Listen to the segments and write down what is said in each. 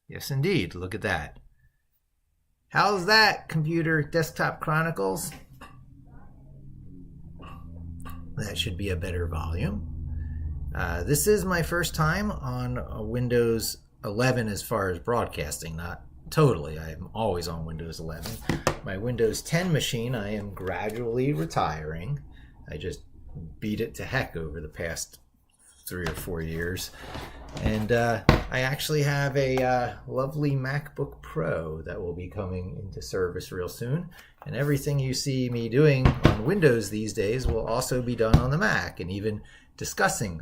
Yes, indeed. Look at that. How's that, Computer Desktop Chronicles? That should be a better volume. This is my first time on Windows 11 as far as broadcasting, not totally. I am always on Windows 11. My Windows 10 machine I am gradually retiring. I just beat it to heck over the past 3 or 4 years. And I actually have a lovely MacBook Pro that will be coming into service real soon. And everything you see me doing on Windows these days will also be done on the Mac. And even discussing,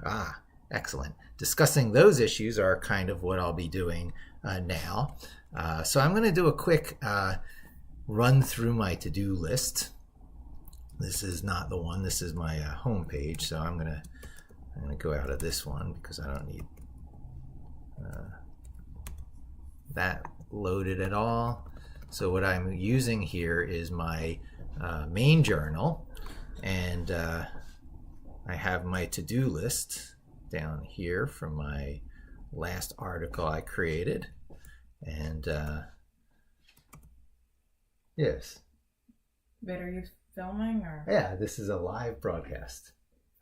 discussing those issues are kind of what I'll be doing now. So I'm going to do a quick run through my to-do list. This is not the one. This is my home page. So I'm going to go out of this one because I don't need that loaded at all. So what I'm using here is my main journal, and I have my to-do list down here from my last article I created. And yes. But are you filming or? Yeah, this is a live broadcast.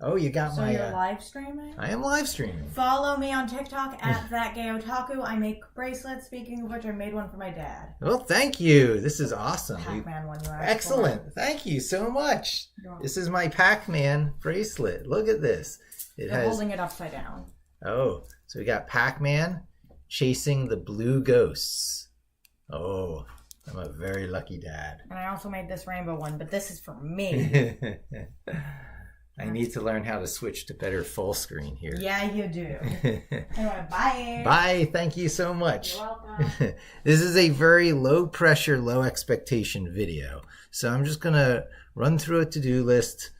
Oh, you got my... So you're live streaming? I am live streaming. Follow me on TikTok at ThatGayOtaku. I make bracelets. Speaking of which, I made one for my dad. Well, thank you. This is awesome. Pac-Man one you asked Excellent. for. Thank you so much. This is my Pac-Man bracelet. Look at this. You're holding it upside down. Oh, so we got Pac-Man chasing the blue ghosts. Oh, I'm a very lucky dad. And I also made this rainbow one, but this is for me. I need to learn how to switch to better full screen here. Yeah, you do. Anyway, bye. Bye. Thank you so much. You're welcome. This is a very low pressure, low expectation video. So I'm just going to run through a to-do list,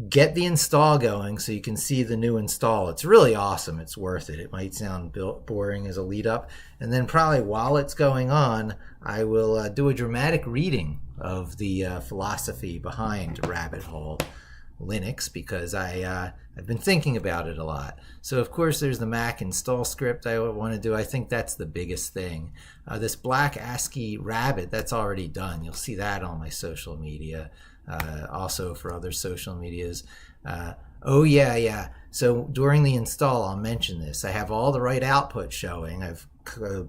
get the install going so you can see the new install. It's really awesome. It's worth it. It might sound boring as a lead up. And then probably while it's going on, I will do a dramatic reading of the philosophy behind Rabbit Hole Linux, because I've been thinking about it a lot. So of course there's the Mac install script I want to do. I think that's the biggest thing. This black ASCII rabbit, that's already done. You'll see that on my social media. Also for other social medias. Oh yeah. So during the install, I'll mention this. I have all the right output showing. I've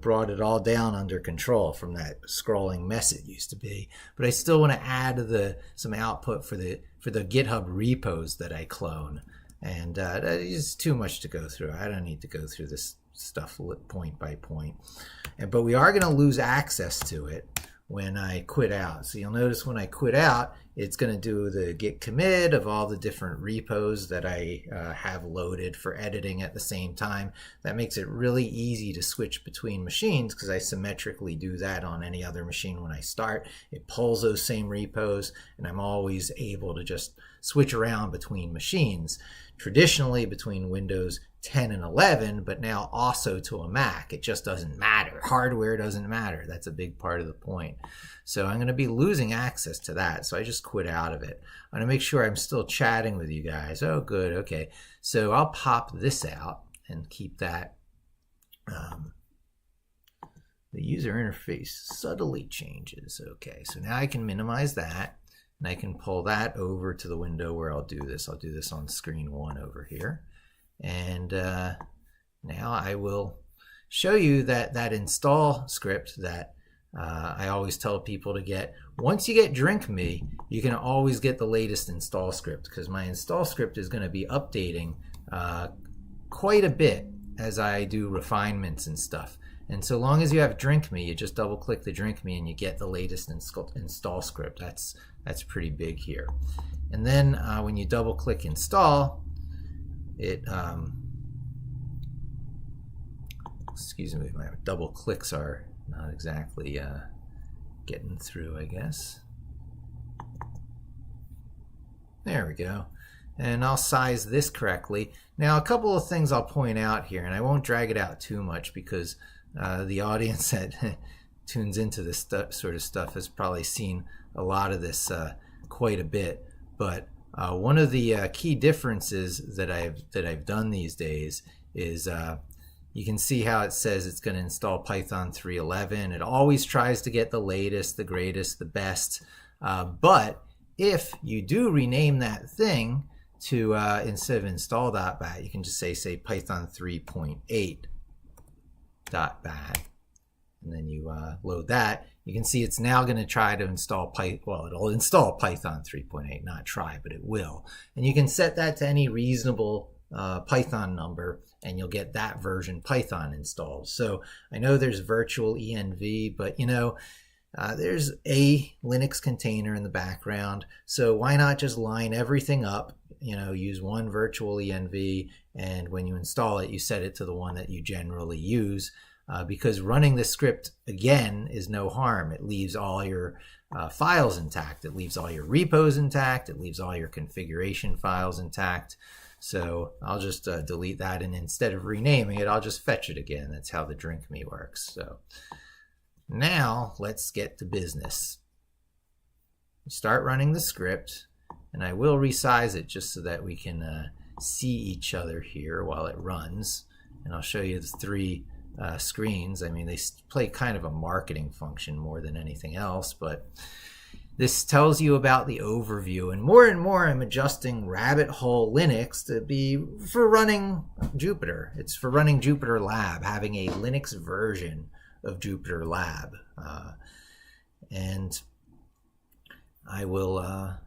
brought it all down under control from that scrolling mess it used to be. But I still want to add some output for the GitHub repos that I clone. And that is too much to go through. I don't need to go through this stuff point by point. But we are going to lose access to it when I quit out. So you'll notice when I quit out, it's going to do the git commit of all the different repos that I have loaded for editing at the same time. That makes it really easy to switch between machines because I symmetrically do that on any other machine when I start. It pulls those same repos, and I'm always able to just switch around between machines. Traditionally between Windows 10 and 11, but now also to a Mac. It just doesn't matter. Hardware doesn't matter. That's a big part of the point. So I'm going to be losing access to that. So I just quit out of it. I'm going to make sure I'm still chatting with you guys. Oh, good. Okay. So I'll pop this out and keep that. The user interface subtly changes. Okay. So now I can minimize that. And I can pull that over to the window where I'll do this. I'll do this on screen 1 over here. And now I will show you that install script that I always tell people to get. Once you get DrinkMe, you can always get the latest install script, because my install script is going to be updating quite a bit as I do refinements and stuff. And so long as you have DrinkMe, you just double click the DrinkMe and you get the latest install script. That's pretty big here. And then when you double click install, it excuse me, my double clicks are not exactly getting through, I guess. There we go. And I'll size this correctly. Now a couple of things I'll point out here, and I won't drag it out too much because the audience that tunes into this sort of stuff has probably seen a lot of this quite a bit. But one of the key differences that I've done these days is you can see how it says it's going to install Python 3.11. It always tries to get the latest, the greatest, the best. But if you do rename that thing to, instead of install.bat, you can just say Python 3.8.bat. And then you load that. You can see it's now going to try to install it'll install Python 3.8, not try, but it will. And you can set that to any reasonable Python number, and you'll get that version Python installed. So I know there's virtual env, but there's a Linux container in the background. So why not just line everything up, use one virtual env, and when you install it, you set it to the one that you generally use. Because running this script again is no harm. It leaves all your files intact. It leaves all your repos intact. It leaves all your configuration files intact. So I'll just delete that, and instead of renaming it, I'll just fetch it again. That's how the drink me works. So now let's get to business. Start running the script, and I will resize it just so that we can see each other here while it runs. And I'll show you the three screens. I mean, they play kind of a marketing function more than anything else, but this tells you about the overview. And more I'm adjusting Rabbit Hole Linux to be for running Jupyter. It's for running Jupyter Lab, having a Linux version of Jupyter Lab. And I will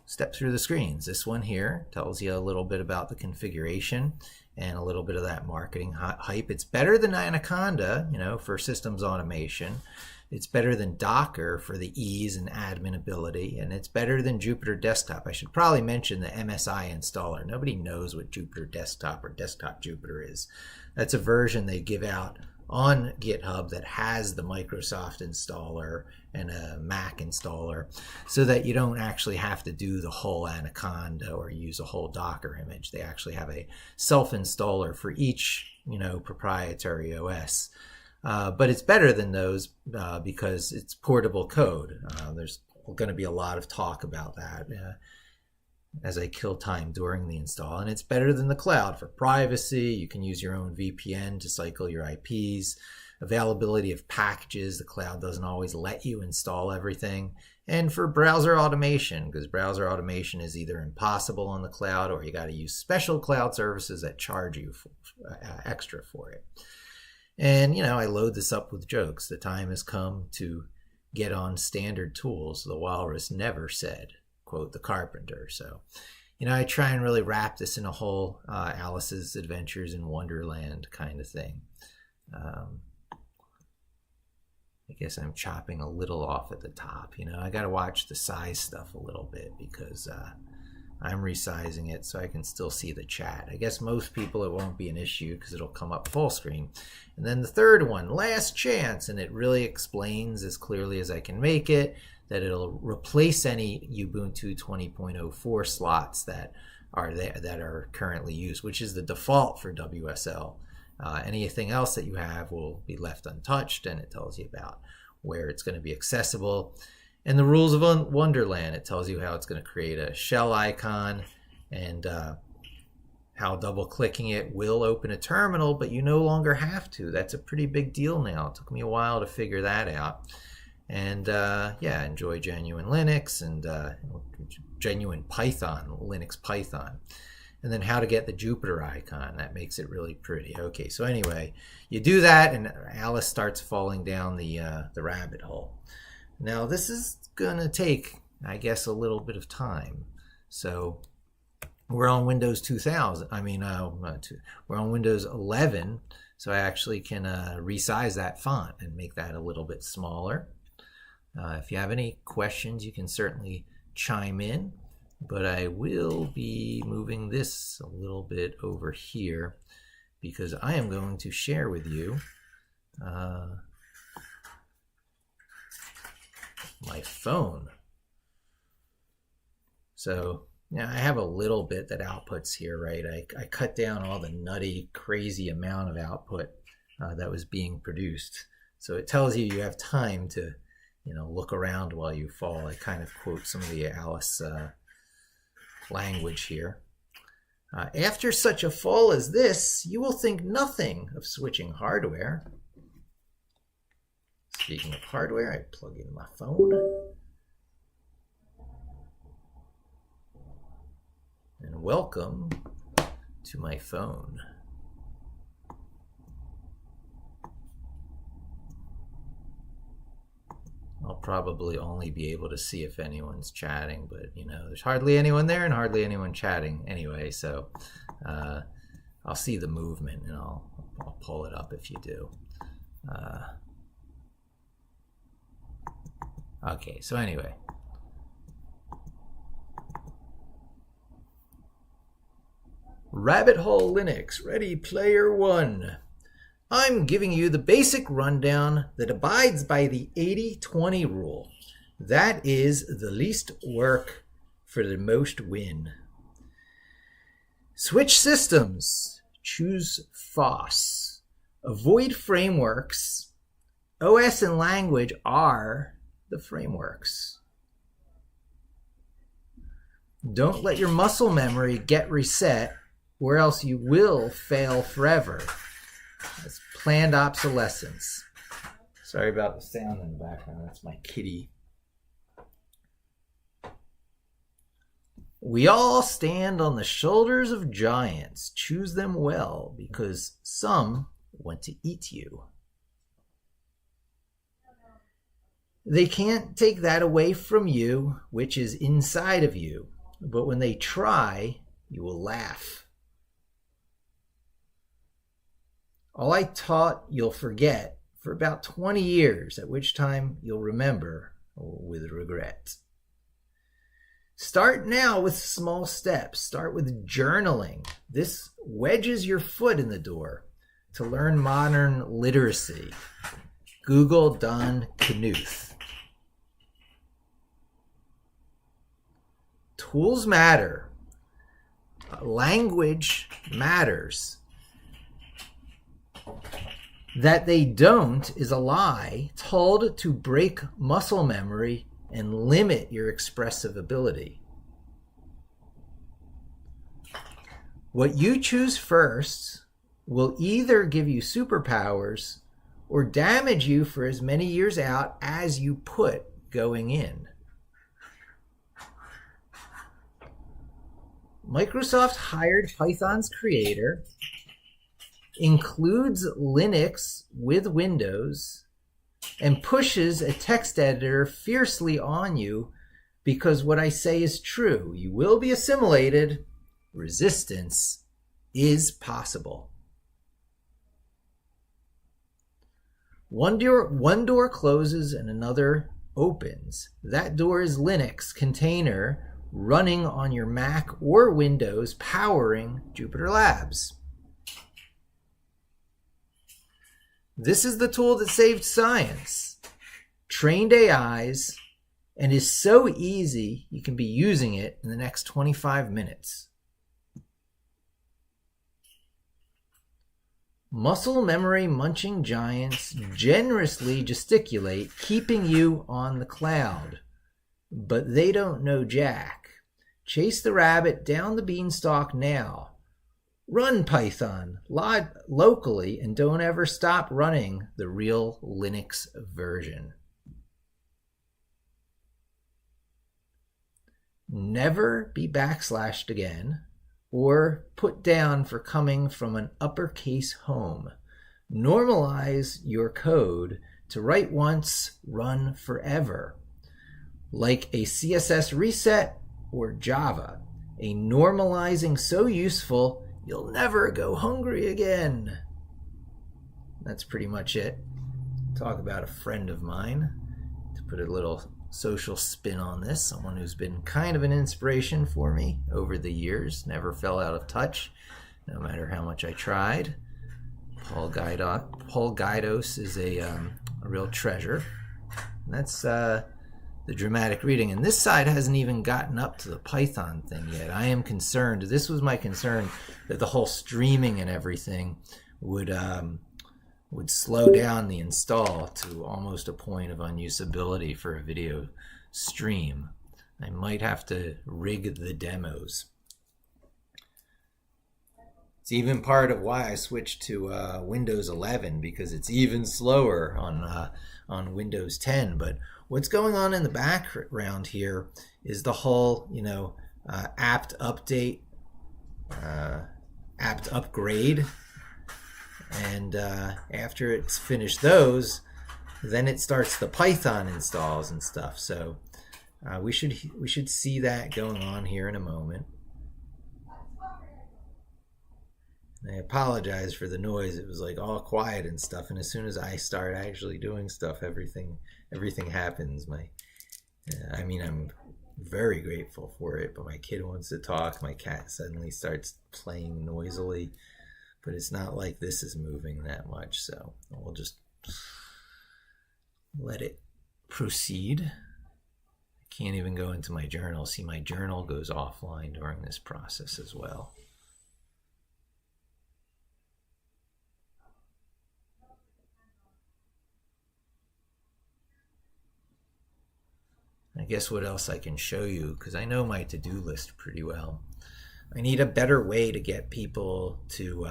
step through the screens. This one here tells you a little bit about the configuration and a little bit of that marketing hype. It's better than Anaconda, for systems automation. It's better than Docker for the ease and admin ability, and it's better than Jupyter Desktop. I should probably mention the MSI installer. Nobody knows what Jupyter Desktop or Desktop Jupyter is. That's a version they give out on GitHub that has the Microsoft installer and a Mac installer, so that you don't actually have to do the whole Anaconda or use a whole Docker image. They actually have a self-installer for each, proprietary OS. But it's better than those because it's portable code. There's going to be a lot of talk about that as I kill time during the install. And it's better than the cloud for privacy. You can use your own VPN to cycle your IPs. Availability of packages. The cloud doesn't always let you install everything. And for browser automation, because browser automation is either impossible on the cloud, or you got to use special cloud services that charge you extra for it. And, I load this up with jokes. The time has come to get on standard tools. The walrus never said, quote the carpenter. So, I try and really wrap this in a whole Alice's Adventures in Wonderland kind of thing. I guess I'm chopping a little off at the top. I got to watch the size stuff a little bit because I'm resizing it so I can still see the chat. I guess most people it won't be an issue because it'll come up full screen. And then the third one, last chance, and it really explains as clearly as I can make it that it'll replace any Ubuntu 20.04 slots that are currently used, which is the default for WSL. Anything else that you have will be left untouched, and it tells you about where it's going to be accessible. And the rules of Wonderland, it tells you how it's going to create a shell icon and how double-clicking it will open a terminal, but you no longer have to. That's a pretty big deal now. It took me a while to figure that out. And enjoy genuine Linux and genuine Python, Linux Python. And then how to get the Jupyter icon. That makes it really pretty. Okay, so anyway, you do that and Alice starts falling down the rabbit hole. Now this is going to take, I guess, a little bit of time. So we're on Windows 2000. We're on Windows 11. So I actually can resize that font and make that a little bit smaller. If you have any questions, you can certainly chime in. But I will be moving this a little bit over here because I am going to share with you my phone. So I have a little bit that outputs here, right? I cut down all the nutty, crazy amount of output that was being produced. So it tells you have time to, look around while you fall. I kind of quote some of the Alice language here. After such a fall as this, you will think nothing of switching hardware. Speaking of hardware, I plug in my phone. And welcome to my phone. I'll probably only be able to see if anyone's chatting, but there's hardly anyone there and hardly anyone chatting anyway, so I'll see the movement and I'll pull it up if you do. Okay, so anyway. Rabbit Hole Linux, Ready Player One. I'm giving you the basic rundown that abides by the 80-20 rule. That is the least work for the most win. Switch systems. Choose FOSS. Avoid frameworks. OS and language are the frameworks. Don't let your muscle memory get reset, or else you will fail forever. That's planned obsolescence. Sorry about the sound in the background. That's my kitty. We all stand on the shoulders of giants. Choose them well, because some want to eat you. They can't take that away from you, which is inside of you. But when they try, you will laugh. All I taught, you'll forget for about 20 years, at which time you'll remember with regret. Start now with small steps. Start with journaling. This wedges your foot in the door to learn modern literacy. Google Don Knuth. Tools matter. Language matters. That they don't is a lie told to break muscle memory and limit your expressive ability. What you choose first will either give you superpowers or damage you for as many years out as you put going in. Microsoft hired Python's creator, includes Linux with Windows, and pushes a text editor fiercely on you because what I say is true. You will be assimilated. Resistance is possible. One door closes and another opens. That door is Linux container running on your Mac or Windows powering Jupyter Labs. This is the tool that saved science, trained AIs, and is so easy you can be using it in the next 25 minutes. Muscle memory munching giants generously gesticulate, keeping you on the cloud. But they don't know jack. Chase the rabbit down the beanstalk now. Run Python locally and don't ever stop running the real Linux version. Never be backslashed again or put down for coming from an uppercase home. Normalize your code to write once, run forever. Like a CSS reset or Java, a normalizing so useful you'll never go hungry again. That's pretty much it. Talk about a friend of mine to put a little social spin on this. Someone who's been kind of an inspiration for me over the years. Never fell out of touch, no matter how much I tried. Paul Guidos is a real treasure. And that's the dramatic reading. And this side hasn't even gotten up to the Python thing yet. I am concerned. This was my concern, that the whole streaming and everything would slow down the install to almost a point of unusability for a video stream. I might have to rig the demos. It's even part of why I switched to Windows 11, because it's even slower on Windows 10. But what's going on in the background here is the whole, apt update, apt upgrade, and after it's finished those, then it starts the Python installs and stuff. So we should see that going on here in a moment. I apologize for the noise. It was like all quiet and stuff, and as soon as I start actually doing stuff, everything happens. I'm very grateful for it, but my kid wants to talk. My cat suddenly starts playing noisily, but it's not like this is moving that much, so we'll just let it proceed. I can't even go into my journal. See, my journal goes offline during this process as well. I guess what else I can show you, because I know my to-do list pretty well. I need a better way to get people to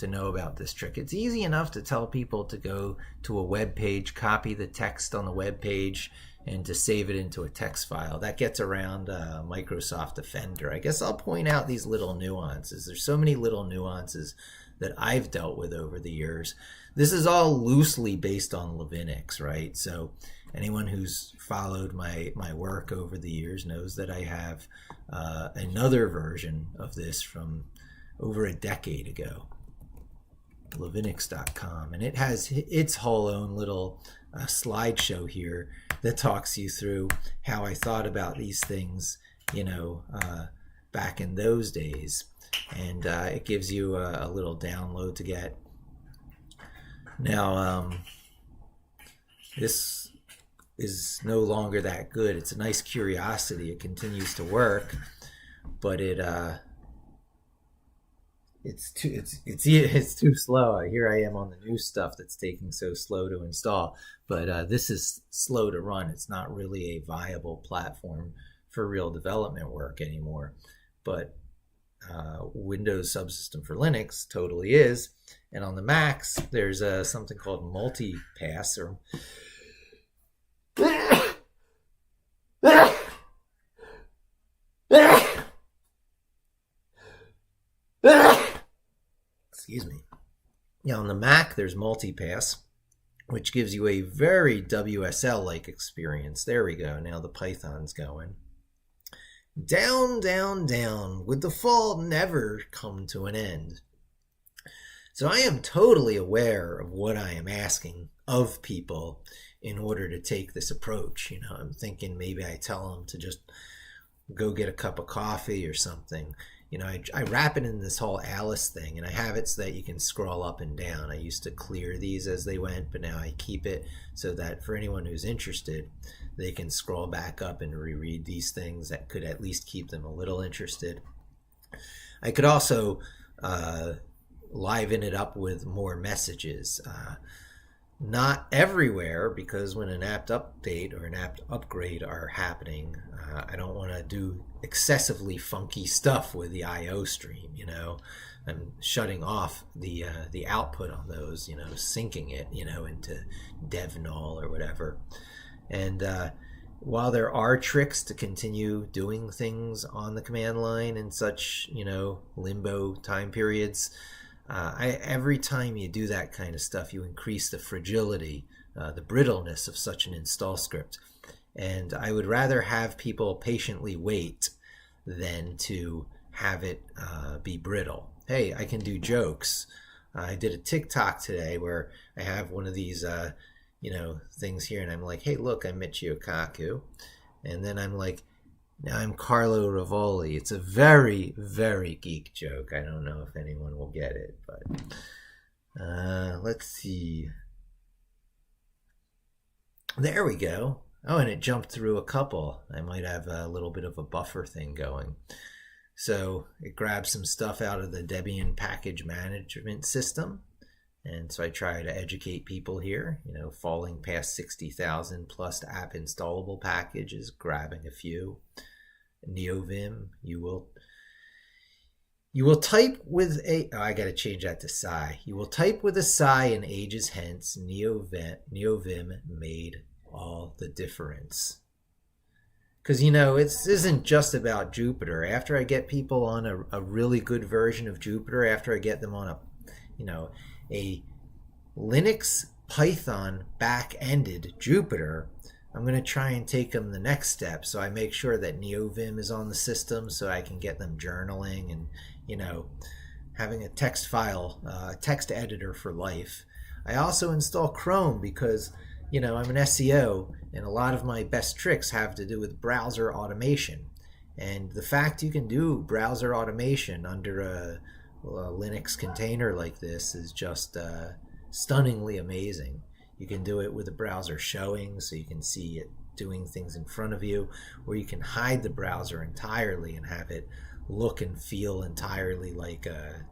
know about this trick. It's easy enough to tell people to go to a web page, copy the text on the web page, and to save it into a text file. That gets around Microsoft Defender. I guess I'll point out these little nuances. There's so many little nuances that I've dealt with over the years. This is all loosely based on Linux, right? So anyone who's followed my work over the years knows that I have another version of this from over a decade ago, Linux.com, and it has its whole own little slideshow here that talks you through how I thought about these things, back in those days, and it gives you a little download to get. Now, this is no longer that good. It's a nice curiosity. It continues to work, but it's too slow. Here I am on the new stuff that's taking so slow to install, but this is slow to run. It's not really a viable platform for real development work anymore, but Windows subsystem for Linux totally is. And on the Macs, there's something called multipass, or excuse me. Yeah, on the Mac, there's multipass, which gives you a very WSL-like experience. There we go. Now the Python's going. Down, down, down, would the fall never come to an end? So I am totally aware of what I am asking of people in order to take this approach. I'm thinking maybe I tell them to just go get a cup of coffee or something. I wrap it in this whole Alice thing, and I have it so that you can scroll up and down. I used to clear these as they went, but now I keep it so that for anyone who's interested, they can scroll back up and reread these things. That could at least keep them a little interested. I could also liven it up with more messages. Not everywhere, because when an apt update or an apt upgrade are happening, I don't want to do excessively funky stuff with the I/O stream. I'm shutting off the output on those, syncing it, into DevNull or whatever. And while there are tricks to continue doing things on the command line in such, limbo time periods, every time you do that kind of stuff, you increase the fragility, the brittleness of such an install script. And I would rather have people patiently wait than to have it be brittle. Hey, I can do jokes. I did a TikTok today where I have one of these, things here, and I'm like, hey, look, I'm Michio Kaku. And then I'm like, now I'm Carlo Rivoli. It's a very, very geek joke. I don't know if anyone will get it, but let's see. There we go. Oh, and it jumped through a couple. I might have a little bit of a buffer thing going. So it grabs some stuff out of the Debian package management system. And so I try to educate people here, falling past 60,000 plus app installable packages, grabbing a few. NeoVim, you will You will type with a. Oh, I got to change that to sigh. You will type with a sigh, and ages hence, NeoVim made all the difference. Because, it isn't just about Jupyter. After I get people on a really good version of Jupyter, after I get them on a Linux Python back-ended Jupyter, I'm going to try and take them the next step. So I make sure that NeoVim is on the system so I can get them journaling and, having a text file, text editor for life. I also install Chrome because, I'm an SEO and a lot of my best tricks have to do with browser automation. And the fact you can do browser automation under a Linux container like this is just stunningly amazing. You can do it with the browser showing, so you can see it doing things in front of you, or you can hide the browser entirely and have it look and feel entirely like a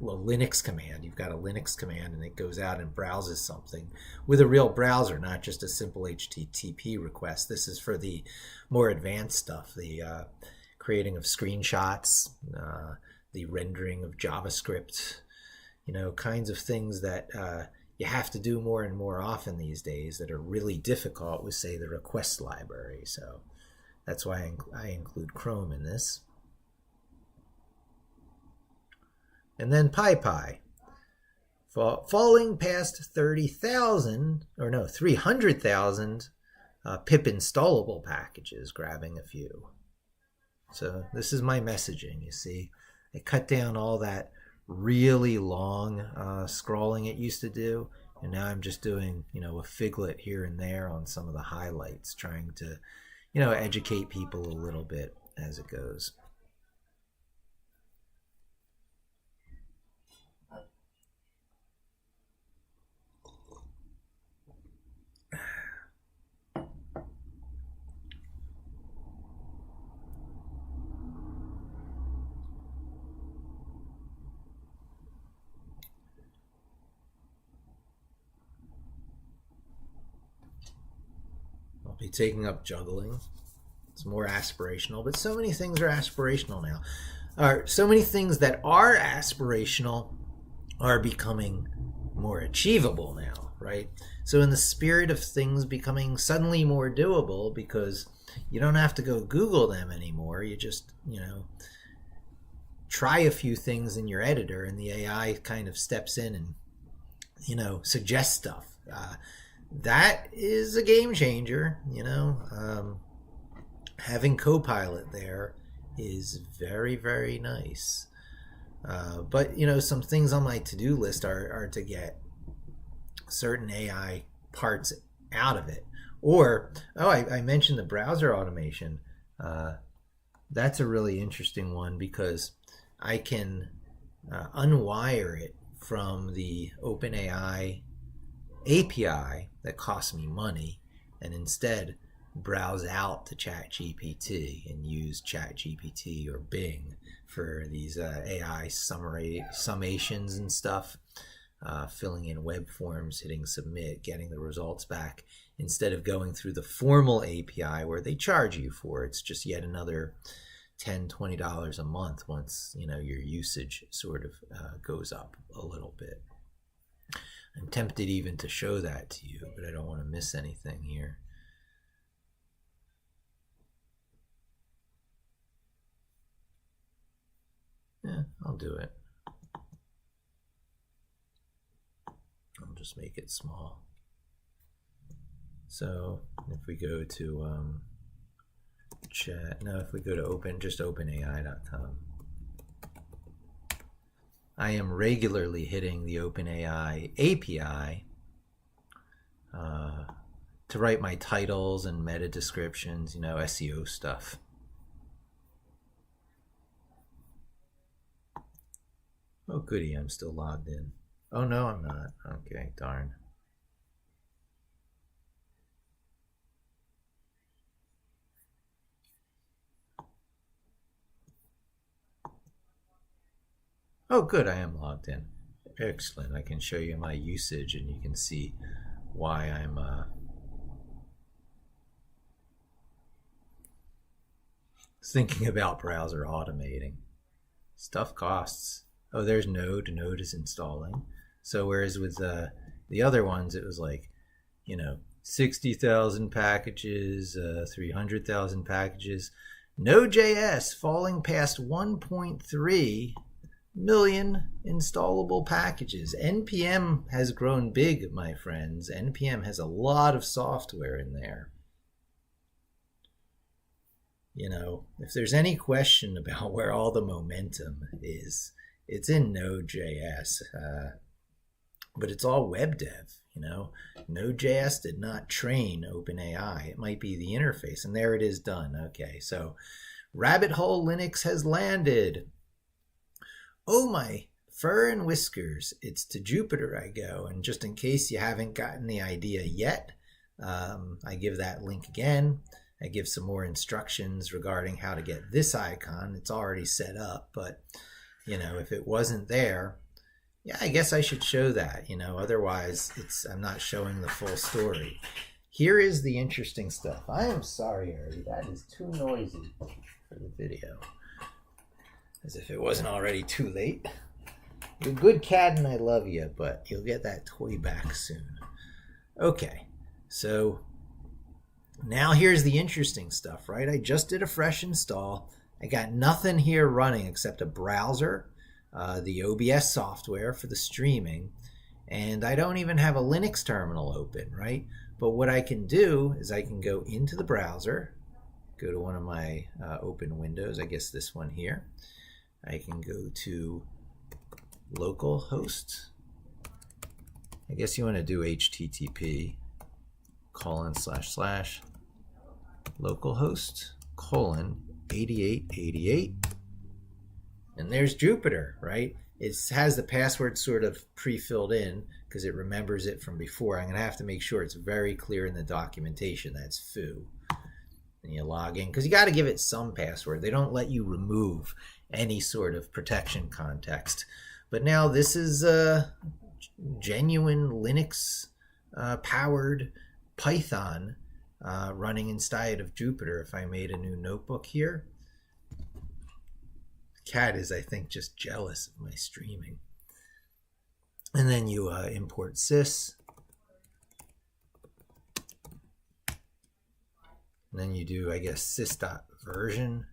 Linux command. You've got a Linux command and it goes out and browses something with a real browser, not just a simple HTTP request. This is for the more advanced stuff, the creating of screenshots, the rendering of JavaScript, kinds of things that you have to do more and more often these days that are really difficult with, say, the request library. So that's why I include Chrome in this. And then PyPy. Falling past 300,000 pip installable packages, grabbing a few. So this is my messaging, you see. I cut down all that really long scrolling it used to do, and now I'm just doing, a figlet here and there on some of the highlights, trying to, educate people a little bit as it goes. I'll be taking up juggling. It's more aspirational, but so many things are aspirational now. So many things that are aspirational are becoming more achievable now, right? So in the spirit of things becoming suddenly more doable, because you don't have to go Google them anymore. You just, try a few things in your editor and the AI kind of steps in and, suggests stuff. That is a game changer, having Copilot there is very, very nice. But, some things on my to-do list are to get certain AI parts out of it. Or, I mentioned the browser automation. That's a really interesting one because I can unwire it from the OpenAI API that costs me money and instead browse out to ChatGPT and use ChatGPT or Bing for these AI summations and stuff, filling in web forms, hitting submit, getting the results back, instead of going through the formal API where they charge you for it. It's just yet another $10-20 a month once your usage sort of goes up a little bit. I'm tempted even to show that to you, but I don't want to miss anything here. Yeah, I'll do it. I'll just make it small. So if we go to if we go to openai.com, I am regularly hitting the OpenAI API to write my titles and meta descriptions, SEO stuff. Oh, goody, I'm still logged in. Oh, no, I'm not. Okay, darn. Oh, good, I am logged in. Excellent. I can show you my usage and you can see why I'm thinking about browser automating. Stuff costs. Oh, there's Node. Node is installing. So whereas with the other ones, it was like, 60,000 packages, 300,000 packages. Node.js falling past 1.3 million installable packages. NPM has grown big, my friends. NPM has a lot of software in there. If there's any question about where all the momentum is, it's in Node.js. But it's all web dev, Node.js did not train OpenAI. It might be the interface, and there it is done. Okay, so Rabbit Hole Linux has landed. Oh my fur and whiskers, it's to Jupiter I go. And just in case you haven't gotten the idea yet, I give that link again. I give some more instructions regarding how to get this icon. It's already set up, but if it wasn't there, yeah, I guess I should show that. Otherwise I'm not showing the full story. Here is the interesting stuff. I am sorry, Harry, that is too noisy for the video. As if it wasn't already too late. You're a good cat and I love you, but you'll get that toy back soon. Okay, so now here's the interesting stuff, right? I just did a fresh install. I got nothing here running except a browser, the OBS software for the streaming, and I don't even have a Linux terminal open, right? But what I can do is I can go into the browser, go to one of my open windows, I guess this one here. I can go to localhost. I guess you want to do HTTP ://localhost:8888. And there's Jupiter, right? It has the password sort of pre-filled in because it remembers it from before. I'm going to have to make sure it's very clear in the documentation. That's foo. And you log in because you got to give it some password. They don't let you remove any sort of protection context. But now this is a genuine Linux powered Python running inside of Jupiter. If I made a new notebook here, the cat is, I think, just jealous of my streaming. And then you import sys. And then you do, I guess, sys.version.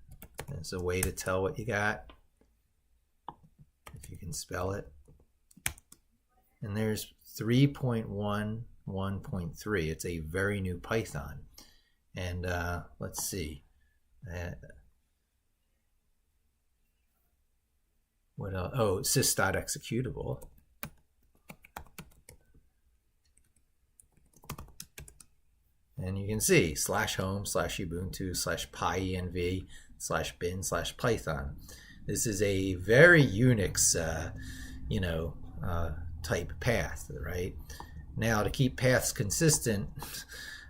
It's a way to tell what you got, if you can spell it. And there's 3.11.3. It's a very new Python. And let's see. What else? Oh, sys.executable. And you can see /home/ubuntu/pyenv/bin/python. This is a very Unix, type path, right? Now, to keep paths consistent,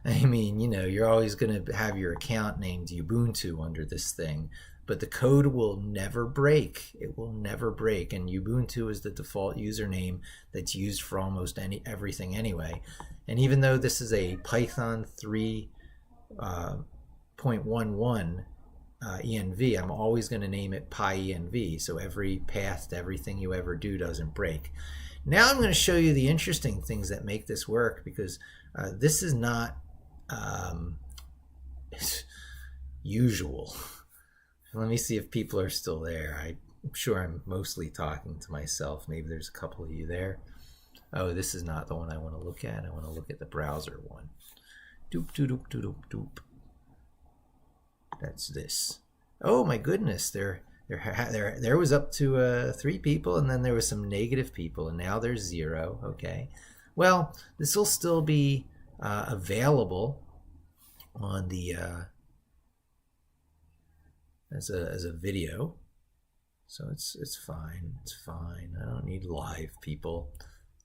I mean, you're always going to have your account named Ubuntu under this thing, but the code will never break. It will never break, and Ubuntu is the default username that's used for almost everything anyway. And even though this is a Python 3.11 env, I'm always going to name it pyenv, so every path to everything you ever do doesn't break. Now I'm going to show you the interesting things that make this work, because this is not usual. Let me see if people are still there. I'm sure I'm mostly talking to myself. Maybe there's a couple of you there. Oh, this is not the one I want to look at. I want to look at the browser one. Doop, doop, doop, doop, doop. That's this. Oh my goodness, there was up to 3 people, and then there was some negative people, and now there's 0. Okay, well, this will still be available on the as a video, so it's fine. It's fine. I don't need live people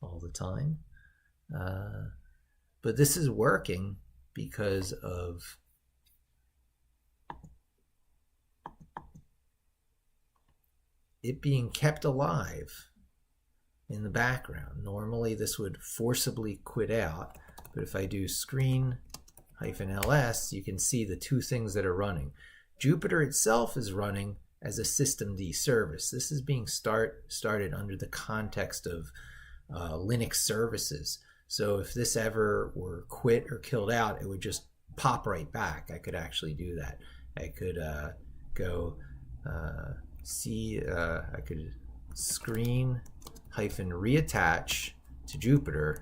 all the time, but this is working because of it being kept alive in the background. Normally this would forcibly quit out, but if I do screen-ls, you can see the 2 things that are running. Jupiter itself is running as a systemd service. This is being started under the context of Linux services. So if this ever were quit or killed out, it would just pop right back. I could actually do that. I could go I could screen reattach to Jupyter.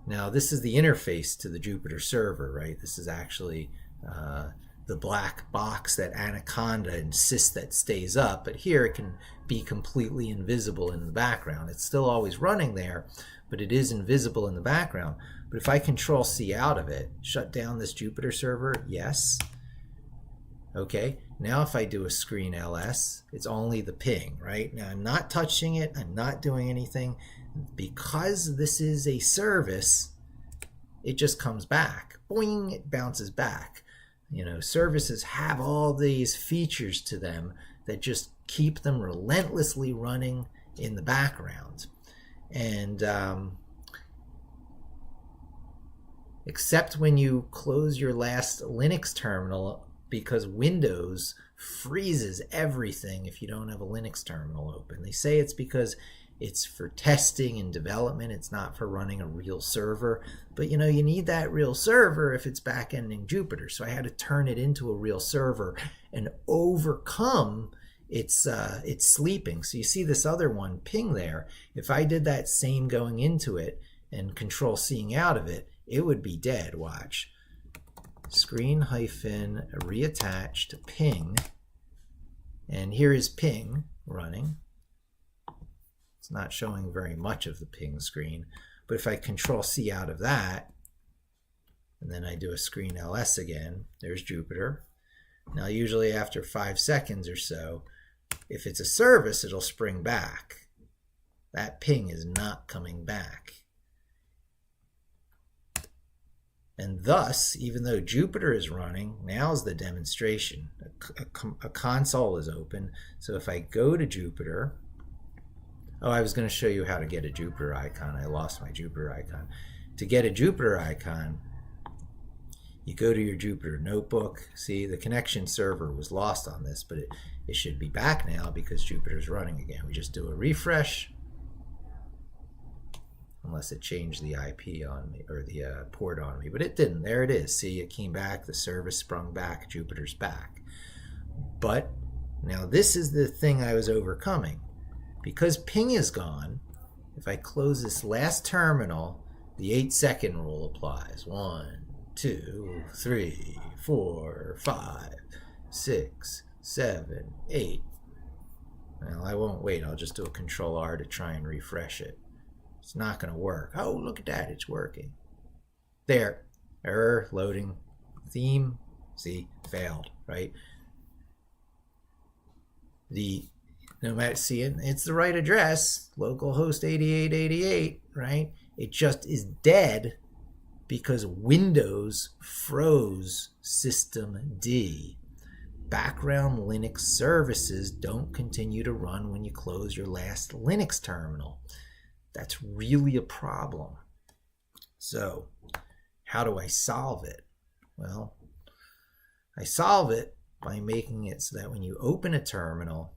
Now this is the interface to the Jupyter server, right? This is actually the black box that Anaconda insists that stays up, but here it can be completely invisible in the background. It's still always running there, but it is invisible in the background. But if I Control C out of it, shut down this Jupyter server, yes. Okay, now if I do a screen ls, it's only the ping, right? Now I'm not touching it, I'm not doing anything. Because this is a service, it just comes back. Boing, it bounces back. You know, services have all these features to them that just keep them relentlessly running in the background. And except when you close your last Linux terminal, because Windows freezes everything if you don't have a Linux terminal open. They say it's because it's for testing and development. It's not for running a real server. But you know, you need that real server if it's back-ending Jupyter. So I had to turn it into a real server and overcome its sleeping. So you see this other one, ping there. If I did that same going into it and Control-C'ing out of it, it would be dead. Watch. Screen reattach to ping. And here is ping running. It's not showing very much of the ping screen, but if I Control-C out of that, and then I do a screen ls again, there's Jupyter. Now usually after 5 seconds or so, if it's a service, it'll spring back. That ping is not coming back. And thus, even though Jupyter is running, now's the demonstration. A console is open, so if I go to Jupyter, oh, I was going to show you how to get a Jupyter icon. I lost my Jupyter icon. To get a Jupyter icon, you go to your Jupyter notebook. See, the connection server was lost on this, but it should be back now because Jupyter's running again. We just do a refresh, unless it changed the IP on me, or the port on me, but it didn't. There it is. See, it came back, the service sprung back, Jupyter's back. But now this is the thing I was overcoming. Because ping is gone, if I close this last terminal, the 8-second rule applies. 1, 2, 3, 4, 5, 6, 7, 8. Well, I won't wait. I'll just do a Control-R to try and refresh it. It's not going to work. Oh, look at that. It's working. There. Error, loading, theme. See, failed, right? No matter, see it, it's the right address, localhost 8888, right? It just is dead because Windows froze systemd. Background Linux services don't continue to run when you close your last Linux terminal. That's really a problem. So, how do I solve it? Well, I solve it by making it so that when you open a terminal,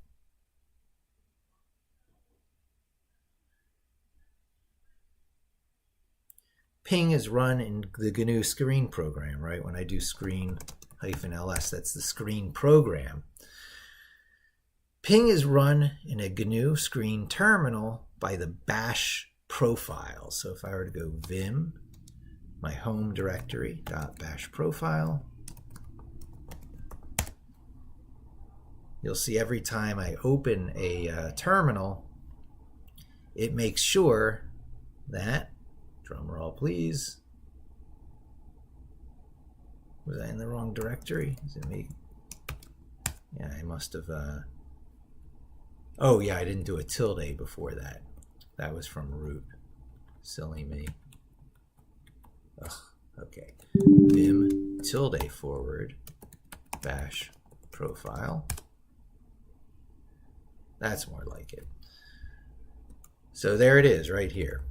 ping is run in the GNU screen program, right? When I do screen -ls, that's the screen program. Ping is run in a GNU screen terminal by the bash profile. So if I were to go vim, my home directory, .bash profile, you'll see every time I open a terminal, it makes sure that, drum roll please, was I in the wrong directory? Is it me? Yeah, I must have, oh yeah, I didn't do a tilde before that. That was from root. Silly me. Ugh, okay. Vim tilde forward bash profile. That's more like it. So there it is right here.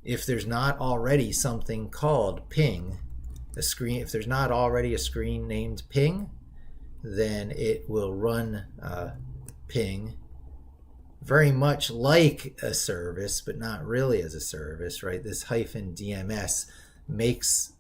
If there's not already something called ping, a screen, if there's not already a screen named ping, then it will run ping very much like a service, but not really as a service, right? This hyphen DMS makes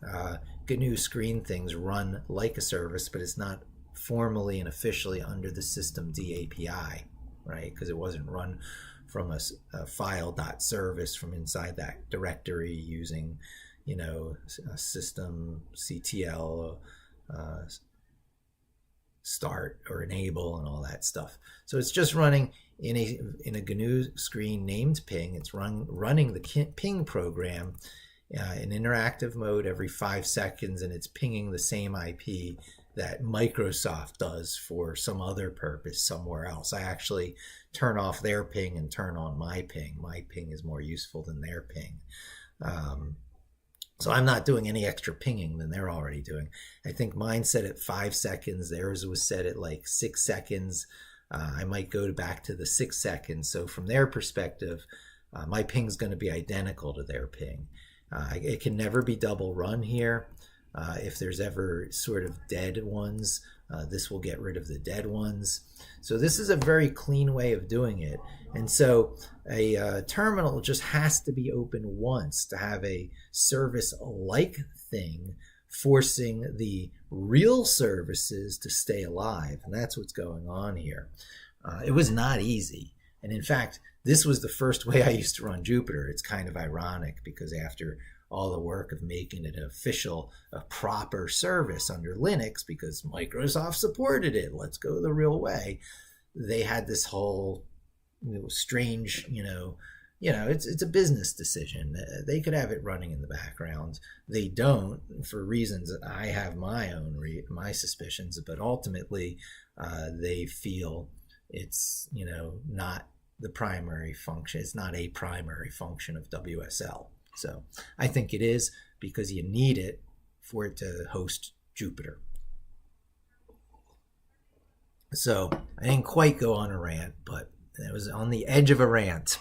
GNU screen things run like a service, but it's not formally and officially under the systemd API, right? Because it wasn't run from a file.service from inside that directory using, a systemctl start or enable and all that stuff. So it's just running in a GNU screen named ping. It's running the ping program in interactive mode every 5 seconds, and it's pinging the same IP that Microsoft does for some other purpose somewhere else. I actually turn off their ping and turn on my ping. My ping is more useful than their ping. So I'm not doing any extra pinging than they're already doing. I think mine's set at 5 seconds. Theirs was set at like 6 seconds. I might go back to the 6 seconds. So from their perspective, my ping's going to be identical to their ping. It can never be double run here. If there's ever sort of dead ones, this will get rid of the dead ones. So this is a very clean way of doing it. And so a terminal just has to be open once to have a service-like thing forcing the real services to stay alive. And that's what's going on here. It was not easy. And in fact, this was the first way I used to run Jupyter. It's kind of ironic because after all the work of making it a proper service under Linux, because Microsoft supported it, let's go the real way, they had this whole strange, it's a business decision. They could have it running in the background. They don't, for reasons I have my suspicions, but ultimately they feel it's, not the primary function. It's not a primary function of WSL. So I think it is, because you need it for it to host Jupyter. So I didn't quite go on a rant, but it was on the edge of a rant.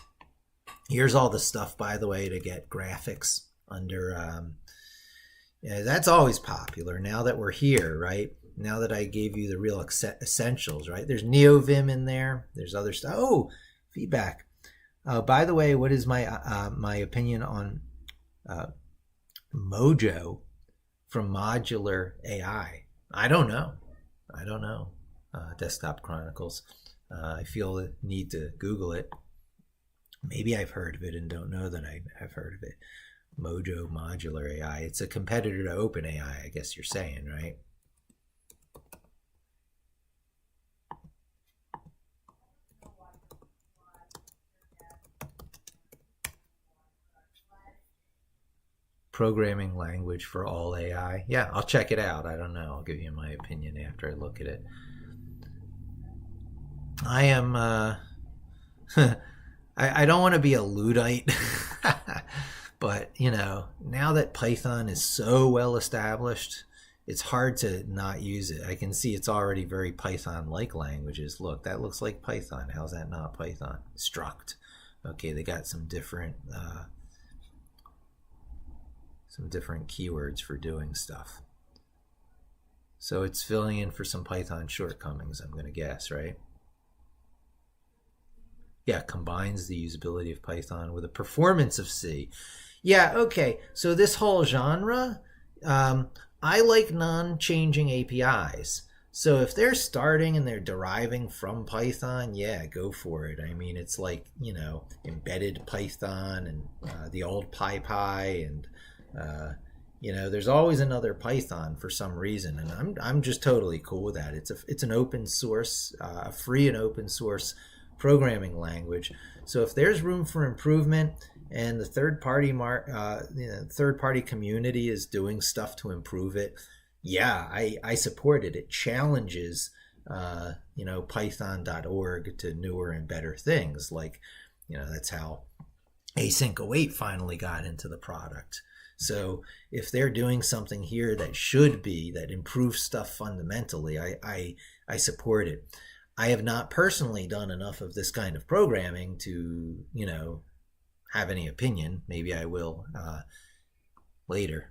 Here's all the stuff, by the way, to get graphics under. That's always popular now that we're here, right? Now that I gave you the real essentials, right? There's NeoVim in there. There's other stuff. Oh, feedback. By the way, what is my opinion on Mojo from Modular AI? I don't know. Desktop Chronicles. I feel the need to Google it. Maybe I've heard of it and don't know that I've heard of it. Mojo Modular AI. It's a competitor to OpenAI, I guess you're saying, right? Programming language for all AI. Yeah, I'll check it out. I don't know. I'll give you my opinion after I look at it. I am I don't want to be a Luddite, but now that Python is so well established, it's hard to not use it. I can see it's already very Python-like languages. Look, that looks like Python. How's that not Python? Struct. Okay, they got some different keywords for doing stuff. So it's filling in for some Python shortcomings, I'm going to guess, right? Yeah, combines the usability of Python with the performance of C. Yeah, okay. So this whole genre, I like non-changing APIs. So if they're starting and they're deriving from Python, yeah, go for it. I mean, it's like, embedded Python and the old PyPy and there's always another Python for some reason, and I'm just totally cool with that. It's an open source, free and open source programming language. So if there's room for improvement and the third party community is doing stuff to improve it, yeah, I support it. It challenges python.org to newer and better things. Like, that's how Async Await finally got into the product. So if they're doing something here that improves stuff fundamentally, I support it. I have not personally done enough of this kind of programming to, have any opinion. Maybe I will later.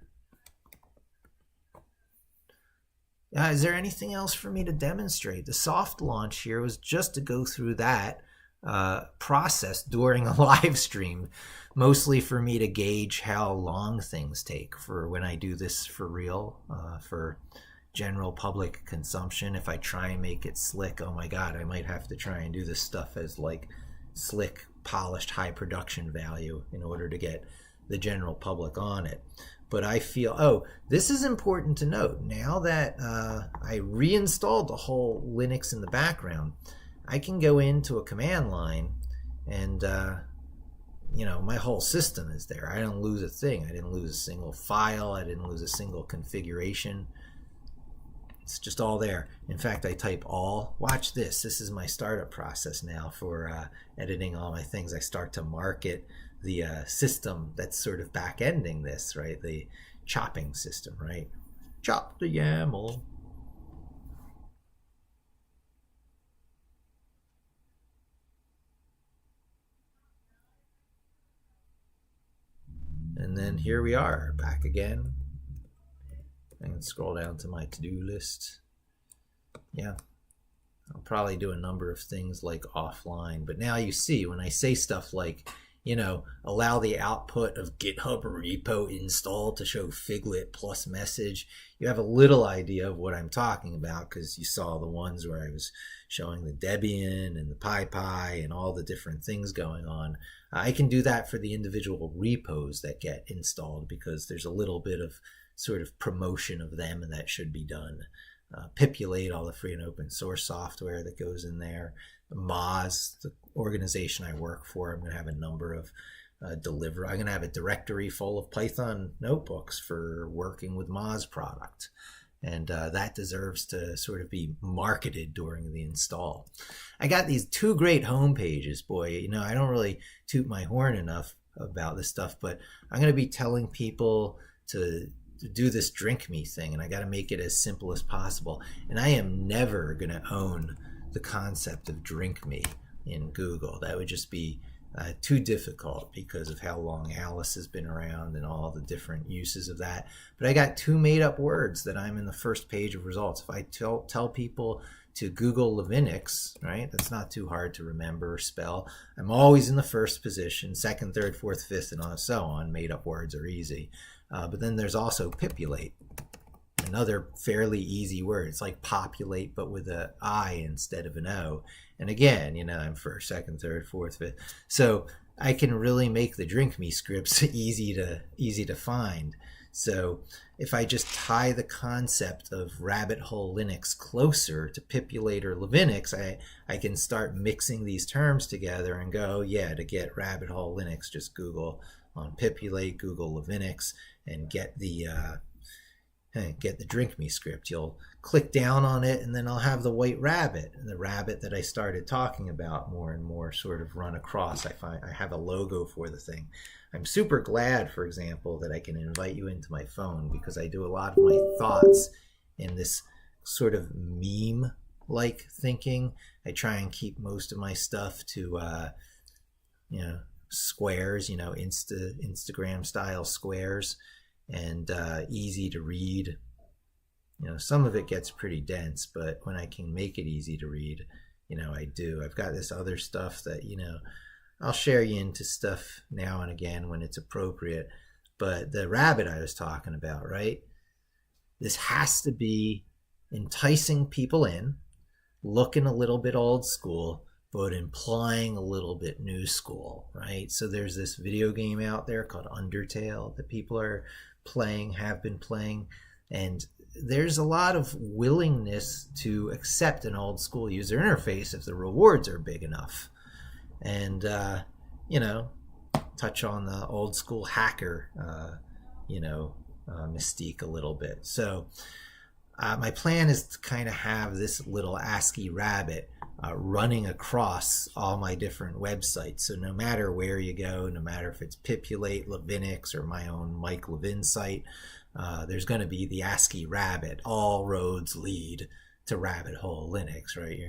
Is there anything else for me to demonstrate? The soft launch here was just to go through that process during a live stream, mostly for me to gauge how long things take for when I do this for real, for general public consumption. If I try and make it slick, oh my god, I might have to try and do this stuff as like slick, polished, high production value in order to get the general public on it. But I feel, oh, this is important to note. Now that I reinstalled the whole Linux in the background, I can go into a command line and, my whole system is there. I don't lose a thing. I didn't lose a single file. I didn't lose a single configuration. It's just all there. In fact, I type all. Watch this. This is my startup process now for editing all my things. I start to market the system that's sort of back-ending this, right? The chopping system, right? Chop the YAML. And then here we are, back again. I can scroll down to my to-do list. Yeah, I'll probably do a number of things like offline, but now you see when I say stuff like, allow the output of GitHub repo install to show Figlet plus message, you have a little idea of what I'm talking about because you saw the ones where I was showing the Debian and the PyPy and all the different things going on. I can do that for the individual repos that get installed because there's a little bit of sort of promotion of them, and that should be done. Pipulate, all the free and open source software that goes in there. Moz, the organization I work for, I'm going to have a number of I'm going to have a directory full of Python notebooks for working with Moz product. And that deserves to sort of be marketed during the install. I got these two great home pages. Boy, I don't really toot my horn enough about this stuff, but I'm going to be telling people to do this drink me thing, and I got to make it as simple as possible. And I am never going to own the concept of drink me in Google. That would just be too difficult because of how long Alice has been around and all the different uses of that. But I got two made up words that I'm in the first page of results. If I tell people to Google Levinix, right, that's not too hard to remember or spell. I'm always in the first position, second, third, fourth, fifth, and so on. Made up words are easy. But then there's also pipulate, another fairly easy word. It's like populate, but with an I instead of an O. And again, I'm first, second, third, fourth, fifth. So I can really make the drink me scripts easy to find. So if I just tie the concept of rabbit hole Linux closer to pipulate or Levinix, I can start mixing these terms together and go, yeah, to get rabbit hole Linux, just Google on pipulate, Google Levinix, and get the drink me script. You'll click down on it, and then I'll have the white rabbit, and the rabbit that I started talking about more and more sort of run across. I have a logo for the thing. I'm super glad, for example, that I can invite you into my phone because I do a lot of my thoughts in this sort of meme-like thinking. I try and keep most of my stuff to, squares, Instagram style squares, and easy to read. Some of it gets pretty dense, but when I can make it easy to read, I do. I've got this other stuff that, I'll share you into stuff now and again when it's appropriate. But the rabbit I was talking about, right? This has to be enticing people in, looking a little bit old school, but implying a little bit new school, right? So there's this video game out there called Undertale that people are playing, have been playing, and there's a lot of willingness to accept an old school user interface if the rewards are big enough. And, touch on the old school hacker, mystique a little bit. So my plan is to kind of have this little ASCII rabbit running across all my different websites. So no matter where you go, no matter if it's Pipulate, Levinix, or my own Mike Levin site, there's going to be the ASCII rabbit. All roads lead to rabbit hole Linux, right?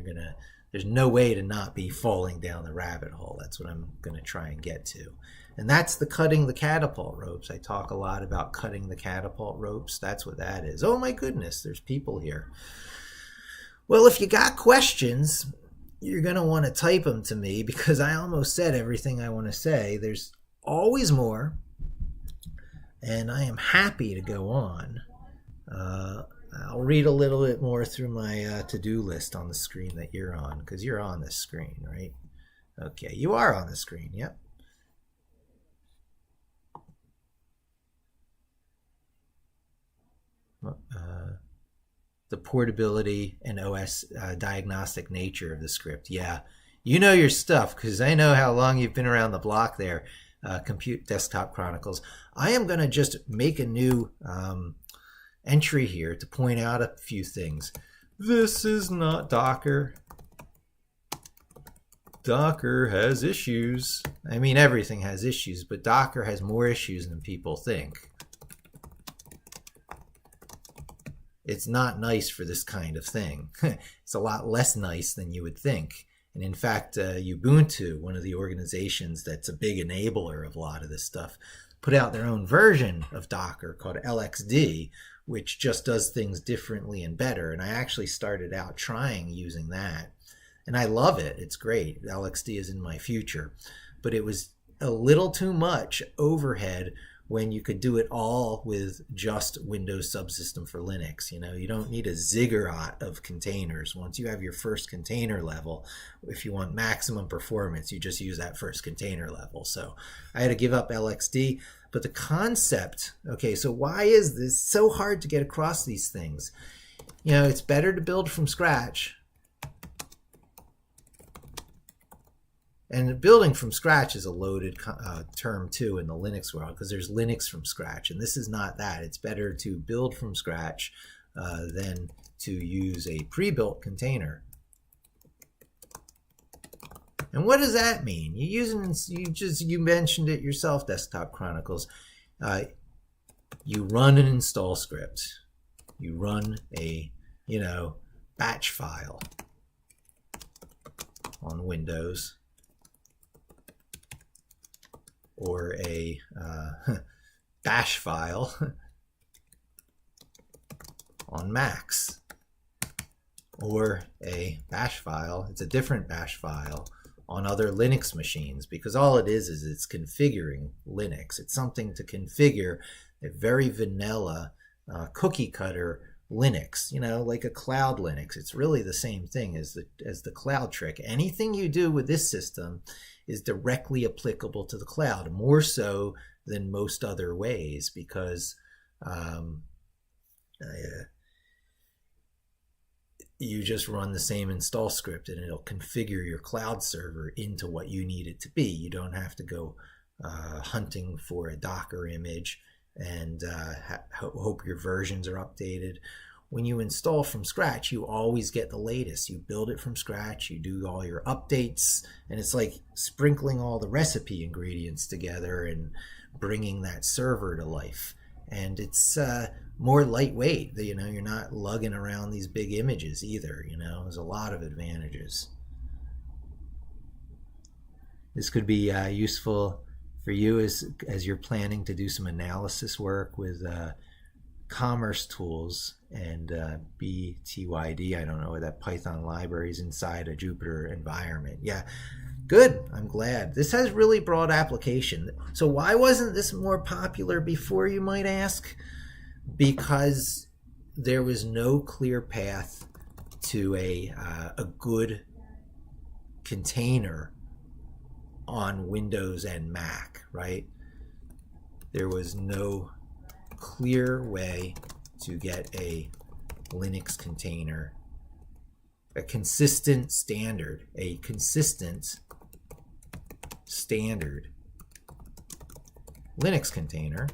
There's no way to not be falling down the rabbit hole. That's what I'm going to try and get to. And that's the cutting the catapult ropes. I talk a lot about cutting the catapult ropes. That's what that is. Oh my goodness, there's people here. Well, if you got questions, you're going to want to type them to me because I almost said everything I want to say. There's always more, and I am happy to go on. I'll read a little bit more through my to-do list on the screen that you're on, because you're on this screen, right? Okay, you are on the screen, yep. The portability and OS diagnostic nature of the script. Yeah, you know your stuff, because I know how long you've been around the block there. Compute Desktop Chronicles. I am going to just make a new entry here to point out a few things. This is not Docker. Docker has issues. I mean, everything has issues, but Docker has more issues than people think. It's not nice for this kind of thing. It's a lot less nice than you would think. And in fact, Ubuntu, one of the organizations that's a big enabler of a lot of this stuff, put out their own version of Docker called LXD, which just does things differently and better. And I actually started out trying using that. And I love it. It's great. LXD is in my future. But it was a little too much overhead when you could do it all with just Windows Subsystem for Linux. You know, you don't need a ziggurat of containers. Once you have your first container level, if you want maximum performance, you just use that first container level. So I had to give up LXD. But the concept, okay, so why is this so hard to get across these things? You know, it's better to build from scratch. And building from scratch is a loaded term too in the Linux world, because there's Linux from scratch, and this is not that. It's better to build from scratch than to use a pre-built container. And what does that mean? You mentioned it yourself, Desktop Chronicles. You run an install script. You run a batch file on Windows, or a bash file on Macs, or a bash file, it's a different bash file on other Linux machines, because all it is it's configuring Linux. It's something to configure a very vanilla cookie cutter Linux, like a cloud Linux. It's really the same thing as the cloud trick. Anything you do with this system is directly applicable to the cloud, more so than most other ways, because you just run the same install script and it'll configure your cloud server into what you need it to be. You don't have to go hunting for a Docker image and hope your versions are updated. When you install from scratch, you always get the latest. You build it from scratch, you do all your updates, and it's like sprinkling all the recipe ingredients together and bringing that server to life. And it's more lightweight. You're not lugging around these big images either. There's a lot of advantages. This could be useful for you as you're planning to do some analysis work with commerce tools and BTYD. I don't know, that Python library is inside a Jupyter environment. Yeah, good. I'm glad. This has really broad application. So why wasn't this more popular before, you might ask? Because there was no clear path to a good container on Windows and Mac, right? There was no clear way to get a Linux container, a consistent standard Linux container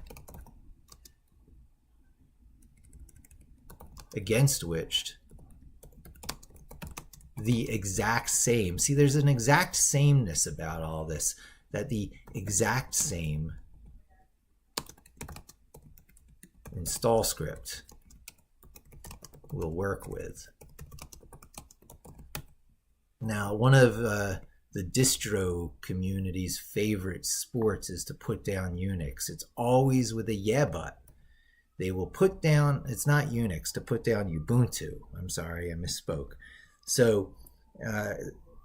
against which the exact same, see, there's an exact sameness about all this, that the exact same install script will work with. Now, one of the distro community's favorite sports is to put down Unix. It's always with a yeah, but. They will put down, it's not Unix, to put down Ubuntu. I'm sorry, I misspoke. So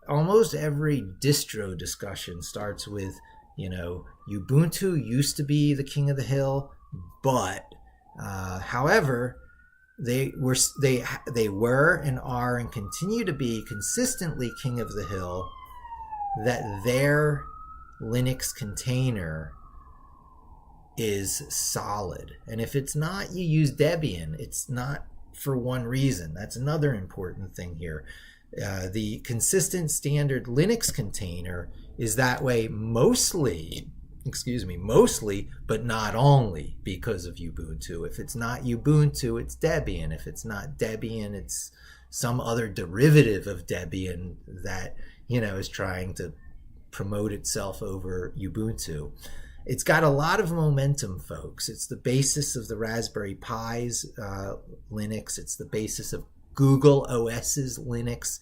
almost every distro discussion starts with, Ubuntu used to be the king of the hill, but however, they were and are and continue to be consistently king of the hill, that their Linux container is solid. And if it's not, you use Debian. It's not for one reason. That's another important thing here. The consistent standard Linux container is that way mostly, but not only because of Ubuntu. If it's not Ubuntu, it's Debian. If it's not Debian, it's some other derivative of Debian that, is trying to promote itself over Ubuntu. It's got a lot of momentum, folks. It's the basis of the Raspberry Pi's Linux. It's the basis of Google OS's Linux.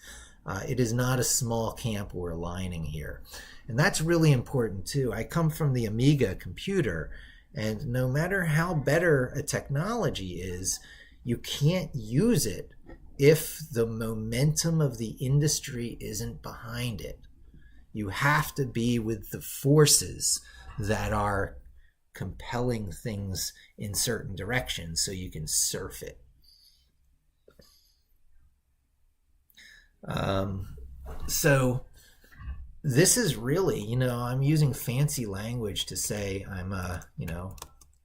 It is not a small camp we're aligning here. And that's really important too. I come from the Amiga computer, and no matter how better a technology is, you can't use it if the momentum of the industry isn't behind it. You have to be with the forces that are compelling things in certain directions so you can surf it. So this is really, I'm using fancy language to say I'm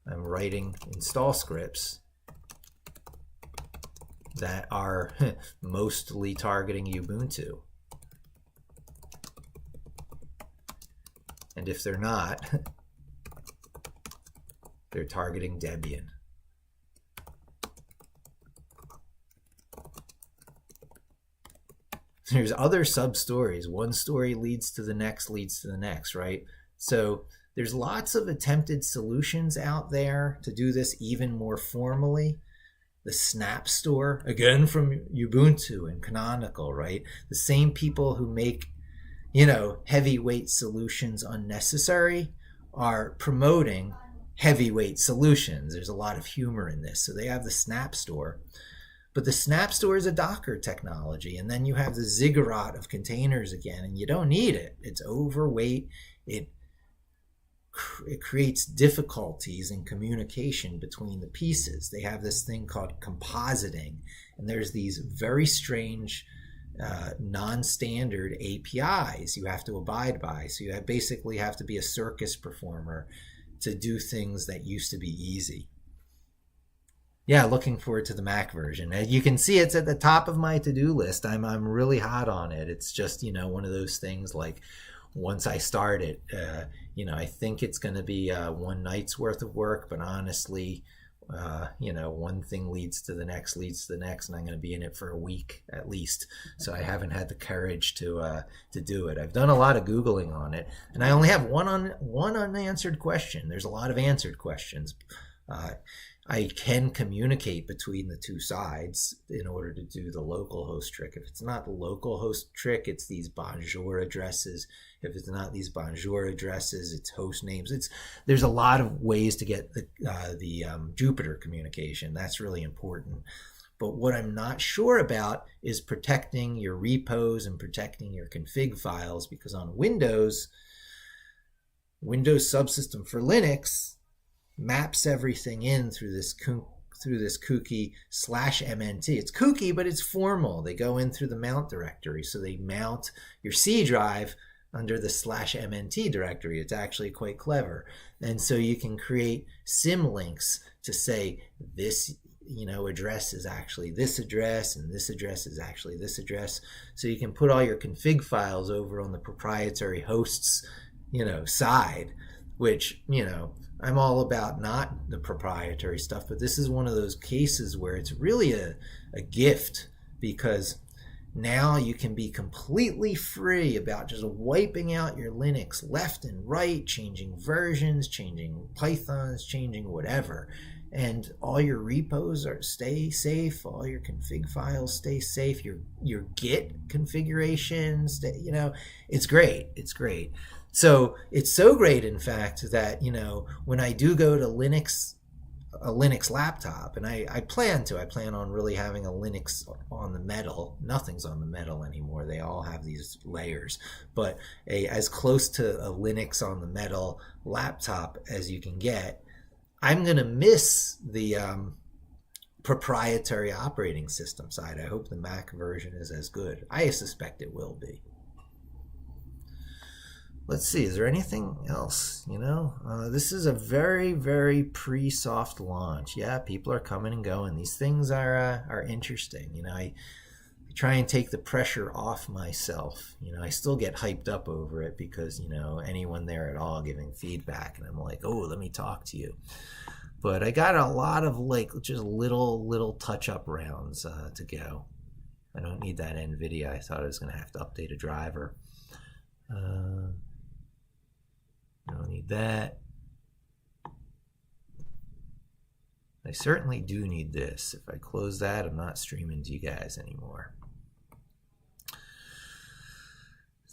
writing install scripts that are mostly targeting Ubuntu. And if they're not, they're targeting Debian. There's other sub-stories. One story leads to the next, right? So there's lots of attempted solutions out there to do this even more formally. The Snap Store, again from Ubuntu and Canonical, right? The same people who make heavyweight solutions unnecessary are promoting heavyweight solutions. There's a lot of humor in this. So they have the Snap Store. But the Snap Store is a Docker technology. And then you have the ziggurat of containers again, and you don't need it. It's overweight. It creates difficulties in communication between the pieces. They have this thing called compositing. And there's these very strange non-standard APIs you have to abide by. So you basically have to be a circus performer to do things that used to be easy. Yeah, looking forward to the Mac version. As you can see, it's at the top of my to-do list. I'm really hot on it. It's just, one of those things like once I start it, I think it's going to be one night's worth of work, but honestly, one thing leads to the next, and I'm going to be in it for a week at least. So I haven't had the courage to do it. I've done a lot of Googling on it, and I only have one unanswered question. There's a lot of answered questions. I can communicate between the two sides in order to do the localhost trick. If it's not the localhost trick, it's these bonjour addresses. If it's not these bonjour addresses, it's host names. There's a lot of ways to get the Jupyter communication. That's really important. But what I'm not sure about is protecting your repos and protecting your config files, because on Windows subsystem for Linux maps everything in through this kooky /mnt. It's kooky, but it's formal. They go in through the mount directory. So they mount your C drive under the /mnt directory. It's actually quite clever. And so you can create symlinks to say this address is actually this address, and this address is actually this address. So you can put all your config files over on the proprietary hosts, side, which, I'm all about not the proprietary stuff, but this is one of those cases where it's really a gift, because now you can be completely free about just wiping out your Linux left and right, changing versions, changing Pythons, changing whatever. and all your repos are stay safe, all your config files stay safe, your Git configurations, it's great. It's great. So it's so great, in fact, that when I do go to a Linux laptop, and I plan on really having a Linux on the metal. Nothing's on the metal anymore. They all have these layers, but as close to a Linux on the metal laptop as you can get. I'm going to miss the proprietary operating system side. I hope the Mac version is as good. I suspect it will be. Let's see, is there anything else? This is a very, very pre-soft launch. Yeah, people are coming and going. These things are interesting. I try and take the pressure off myself. I still get hyped up over it because, anyone there at all giving feedback, and I'm like, oh, let me talk to you. But I got a lot of just little touch-up rounds to go. I don't need that NVIDIA. I thought I was going to have to update a driver. I don't need that. I certainly do need this. If I close that, I'm not streaming to you guys anymore.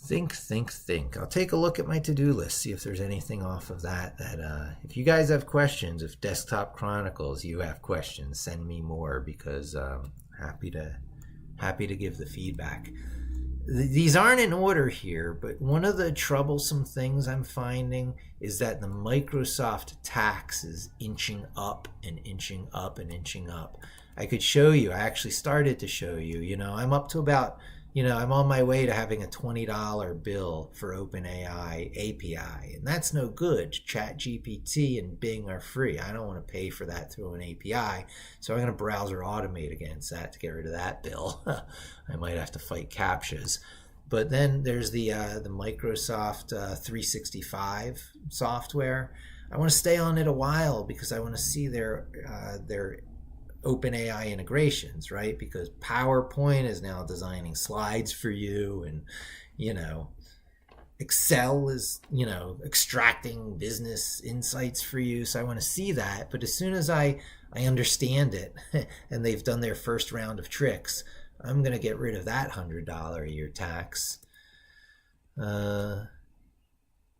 Think. I'll take a look at my to-do list, see if there's anything off of that if you guys have questions, if Desktop Chronicles, you have questions, send me more, because I'm happy to give the feedback. These aren't in order here, but one of the troublesome things I'm finding is that the Microsoft tax is inching up and inching up and inching up. I could show you. I actually started to show you. I'm up to about, I'm on my way to having a $20 bill for OpenAI API, and that's no good. ChatGPT and Bing are free. I don't want to pay for that through an API, so I'm going to browser automate against that to get rid of that bill. I might have to fight CAPTCHAs. But then there's the Microsoft 365 software. I want to stay on it a while because I want to see their OpenAI integrations, right? Because PowerPoint is now designing slides for you, and Excel is extracting business insights for you. So I want to see that. But as soon as I understand it and they've done their first round of tricks, I'm going to get rid of that $100 a year tax.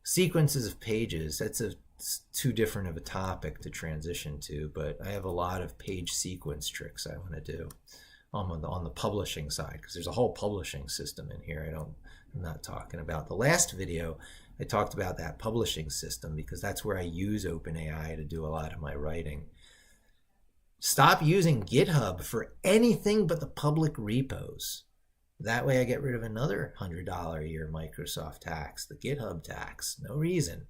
Sequences of pages, that's too different of a topic to transition to, but I have a lot of page sequence tricks I want to do on the publishing side, because there's a whole publishing system in here. I'm not talking about. The last video I talked about that publishing system because that's where I use OpenAI to do a lot of my writing. Stop using GitHub for anything but the public repos. That way I get rid of another $100 a year Microsoft tax, the GitHub tax. No reason.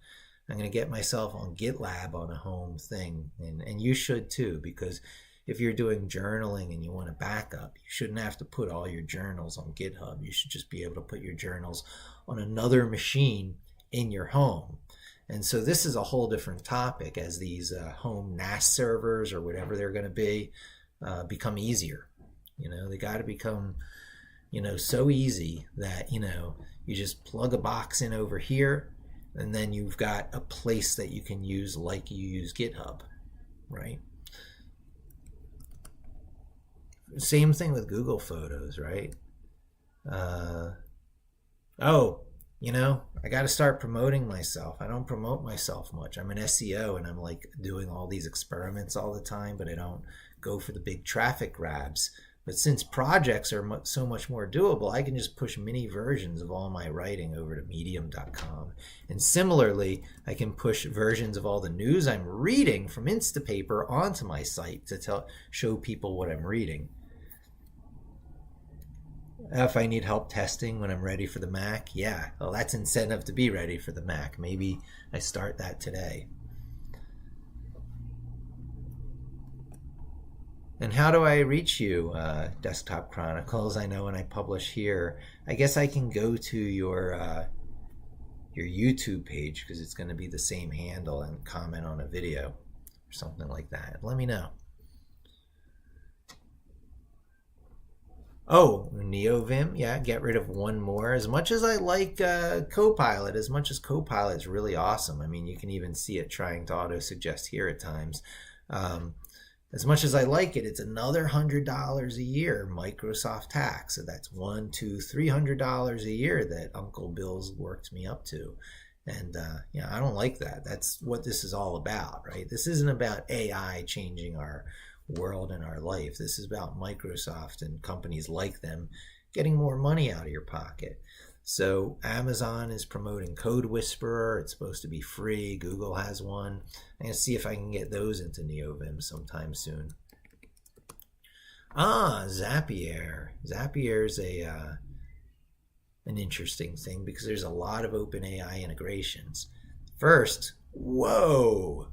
I'm going to get myself on GitLab on a home thing, and you should too, because if you're doing journaling and you want a backup, you shouldn't have to put all your journals on GitHub. You should just be able to put your journals on another machine in your home. And so this is a whole different topic as these home NAS servers or whatever they're going to be become easier. They got to become, so easy that, you just plug a box in over here, and then you've got a place that you can use like you use GitHub, right? Same thing with Google Photos, right? I got to start promoting myself. I don't promote myself much. I'm an SEO, and I'm doing all these experiments all the time, but I don't go for the big traffic grabs. But since projects are so much more doable, I can just push mini versions of all my writing over to medium.com. And similarly, I can push versions of all the news I'm reading from Instapaper onto my site to show people what I'm reading. If I need help testing when I'm ready for the Mac, yeah, well, that's incentive to be ready for the Mac. Maybe I start that today. And how do I reach you, Desktop Chronicles? I know when I publish here, I guess I can go to your YouTube page because it's going to be the same handle, and comment on a video or something like that. Let me know. Oh, NeoVim, yeah, get rid of one more. As much as I like Copilot, as much as Copilot's really awesome, I mean, you can even see it trying to auto-suggest here at times. Um, as much as I like it, it's another $100 a year Microsoft tax. So that's one, two, $300 a year that Uncle Bill's worked me up to. And I don't like that. That's what this is all about, right? This isn't about AI changing our world and our life. This is about Microsoft and companies like them getting more money out of your pocket. So Amazon is promoting Code Whisperer. It's supposed to be free. Google has one. I'm going to see if I can get those into NeoVim sometime soon. Zapier. Zapier is an interesting thing because there's a lot of OpenAI integrations. First, whoa,